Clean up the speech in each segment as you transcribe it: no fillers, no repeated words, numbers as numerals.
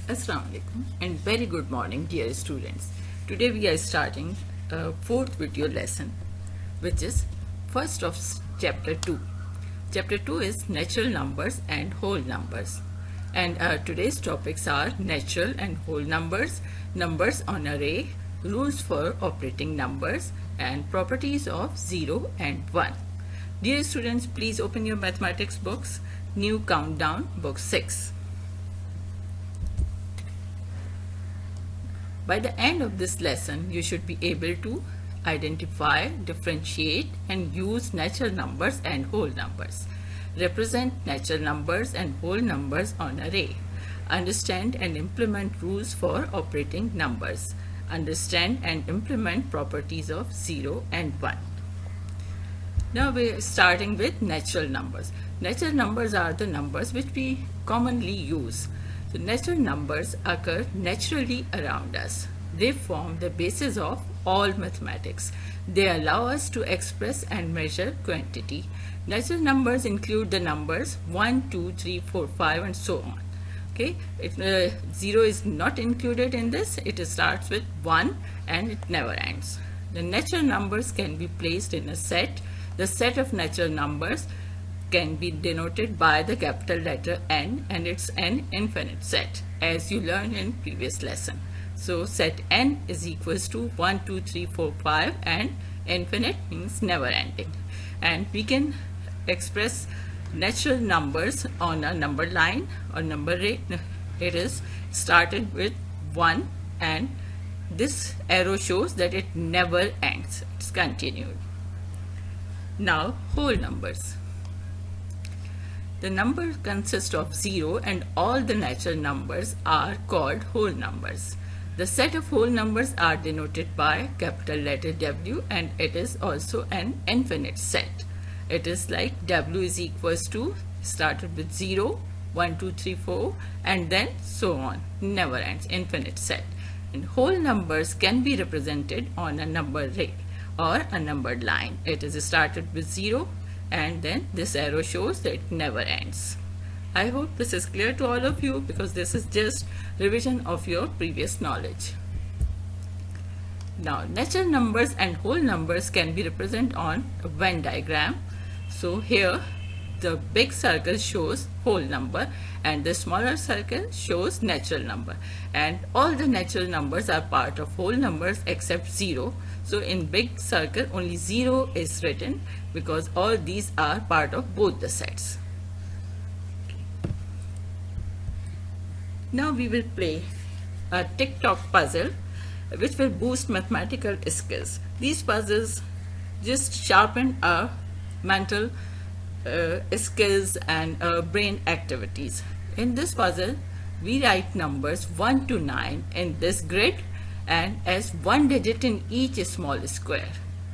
Assalamu alaikum and very good morning, dear students. Today we are starting a fourth video lesson, which is first of chapter 2. Chapter 2 is natural numbers and whole numbers. And today's topics are natural and whole numbers, numbers on array, rules for operating numbers, and properties of 0 and 1. Dear students, please open your mathematics books, new countdown, book 6. By the end of this lesson, you should be able to identify, differentiate, and use natural numbers and whole numbers. Represent natural numbers and whole numbers on array. Understand and implement rules for operating numbers. Understand and implement properties of 0 and 1. Now we are starting with natural numbers. Natural numbers are the numbers which we commonly use. So natural numbers occur naturally around us. They form the basis of all mathematics. They allow us to express and measure quantity. Natural numbers include the numbers 1, 2, 3, 4, 5 and so on. Okay, 0 is not included in this. It starts with 1 and it never ends. The natural numbers can be placed in a set. The set of natural numbers can be denoted by the capital letter N, and it's an infinite set, as you learned in previous lesson. So set N is equals to 1, 2, 3, 4, 5, and infinite means never ending. And we can express natural numbers on a number line or number rate. It is started with 1, and this arrow shows that it never ends. It's continued. Now whole numbers. The number consists of 0 and all the natural numbers are called whole numbers. The set of whole numbers are denoted by capital letter W, and it is also an infinite set. It is like W is equals to, started with 0, 1, 2, 3, 4 and then so on. Never ends, infinite set. And whole numbers can be represented on a number array or a numbered line. It is started with 0 and then this arrow shows that it never ends. I hope this is clear to all of you, because this is just revision of your previous knowledge. Now natural numbers and whole numbers can be represented on a Venn diagram. So here the big circle shows whole number and the smaller circle shows natural number, and all the natural numbers are part of whole numbers except 0. So in big circle only 0 is written, because all these are part of both the sets. Now we will play a tick-tock puzzle which will boost mathematical skills. These puzzles just sharpen our mental skills and brain activities. In this puzzle, we write numbers 1 to 9 in this grid and as one digit in each small square.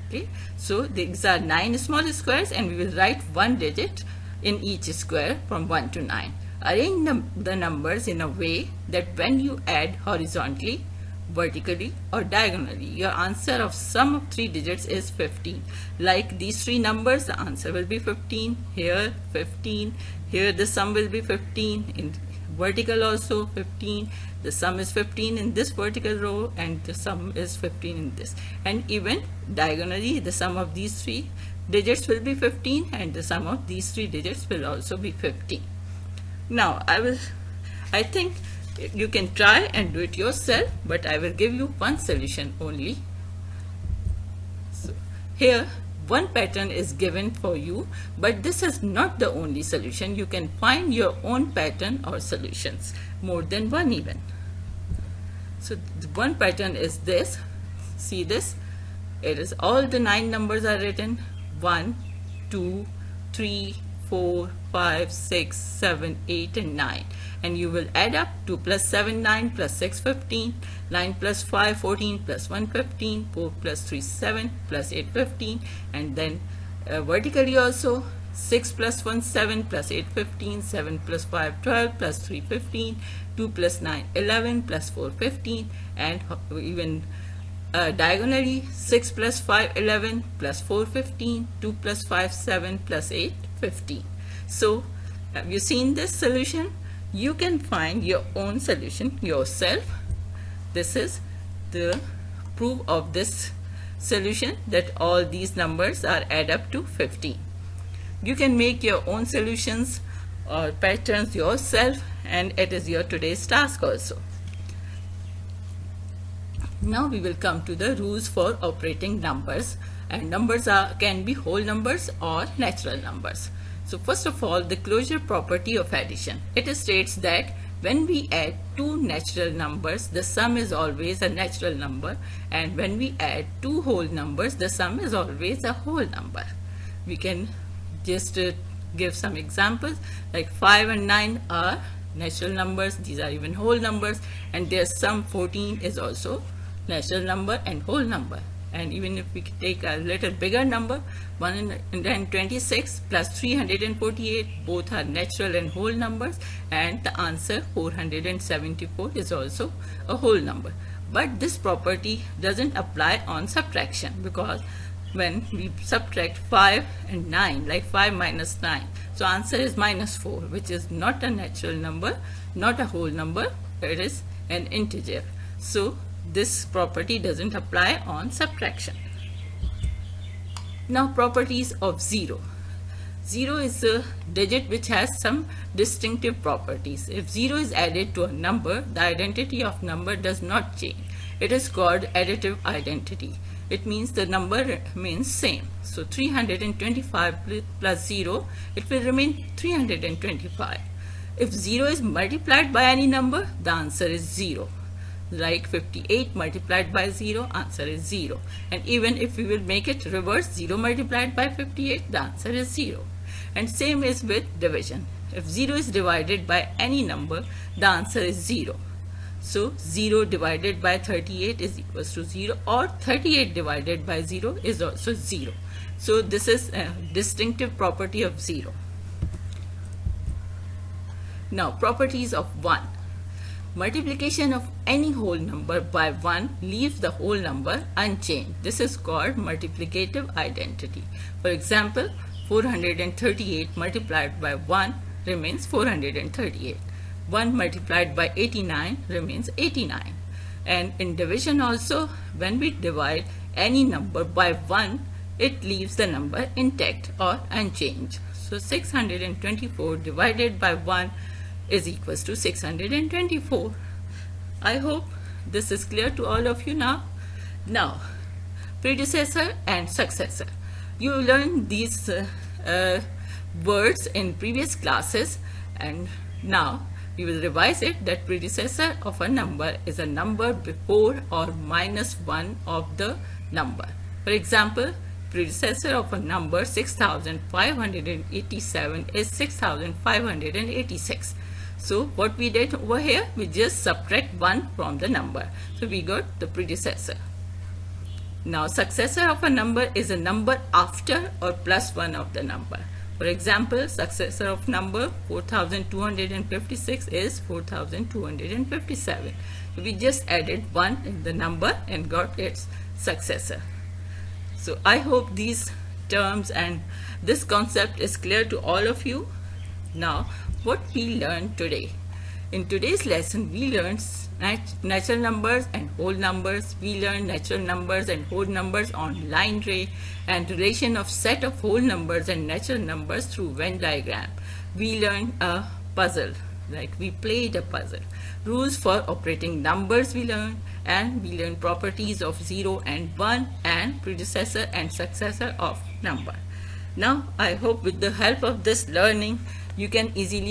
Okay, so these are 9 small squares and we will write one digit in each square from 1 to 9. Arrange the numbers in a way that when you add horizontally, vertically or diagonally, your answer of sum of 3 digits is 15. Like these 3 numbers, the answer will be 15, here 15, here the sum will be 15, in vertical also 15, the sum is 15 in this vertical row and the sum is 15 in this, and even diagonally the sum of these 3 digits will be 15 and the sum of these 3 digits will also be 15. Now I think you can try and do it yourself, but I will give you one solution only. So here one pattern is given for you, but this is not the only solution. You can find your own pattern or solutions, more than one even. So the one pattern is this. See this? It is all the 9 numbers are written 1, 2, 3, 4, 5, 6, 7, 8 and 9, and you will add up 2 plus 7 9 plus 6 15, 9 plus 5 14 plus 1 15, 4 plus 3 7 plus 8 15, and then vertically also 6 plus 1 7 plus 8 15, 7 plus 5 12 plus 3 15, 2 plus 9 11 plus 4 15, and even diagonally 6 plus 5 11 plus 4 15, 2 plus 5 7 plus 8 15. So have you seen this solution? You can find your own solution yourself. This is the proof of this solution, that all these numbers are add up to 15. You can make your own solutions or patterns yourself, and it is your today's task also. Now we will come to the rules for operating numbers, and numbers can be whole numbers or natural numbers. So first of all, the closure property of addition. It states that when we add two natural numbers, the sum is always a natural number, and when we add two whole numbers, the sum is always a whole number. We can just give some examples, like 5 and 9 are natural numbers, these are even whole numbers, and their sum 14 is also natural number and whole number. And even if we take a little bigger number, 126 plus 348, both are natural and whole numbers, and the answer 474 is also a whole number. But this property doesn't apply on subtraction, because when we subtract 5 and 9, like 5 minus 9, so answer is minus 4, which is not a natural number, not a whole number, it is an integer. So this property doesn't apply on subtraction. Now, properties of 0. 0 is a digit which has some distinctive properties. If 0 is added to a number, the identity of number does not change. It is called additive identity. It means the number remains same. So 325 plus 0, it will remain 325. If 0 is multiplied by any number, the answer is 0. Like 58 multiplied by 0, answer is 0. And even if we will make it reverse, 0 multiplied by 58, the answer is 0. And same is with division. If 0 is divided by any number, the answer is 0. So 0 divided by 38 is equals to 0, or 38 divided by 0 is also 0. So this is a distinctive property of 0. Now, properties of 1. Multiplication of any whole number by 1 leaves the whole number unchanged. This is called multiplicative identity. For example, 438 multiplied by 1 remains 438. 1 multiplied by 89 remains 89. And in division also, when we divide any number by 1, it leaves the number intact or unchanged. So 624 divided by 1 is equals to 624. I hope this is clear to all of you now. Now, predecessor and successor. You learned these words in previous classes, and now we will revise it, that predecessor of a number is a number before or minus 1 of the number. For example, predecessor of a number 6587 is 6586. So what we did over here, we just subtract 1 from the number. So we got the predecessor. Now, successor of a number is a number after or plus 1 of the number. For example, successor of number 4256 is 4257. So we just added 1 in the number and got its successor. So I hope these terms and this concept is clear to all of you. Now, what we learned today. In today's lesson, we learned natural numbers and whole numbers. We learned natural numbers and whole numbers on line ray, and relation of set of whole numbers and natural numbers through Venn diagram. We learned a puzzle, like we played a puzzle. Rules for operating numbers we learned, and we learned properties of 0 and 1 and predecessor and successor of number. Now, I hope with the help of this learning, you can easily